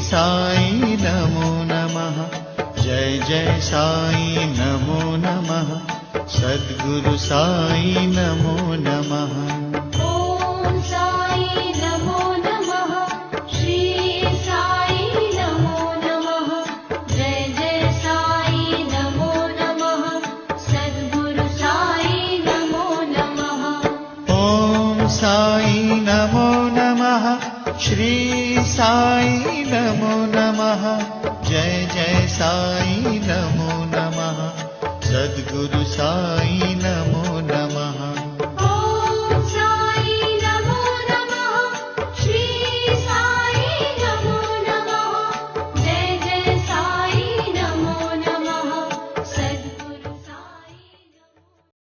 साई नमो नमः। जय जय साई नमो नमः। सद्गुरु साई नमो नमः। ओम साई नमो नमः। श्री साई नमो नमः। जय जय साई नमो नमः। सद्गुरु साई नमो नमः। ओम साई नमो नमः। श्री साई नमो नमः। जय जय साई नमो नमः। सद्गुरु साई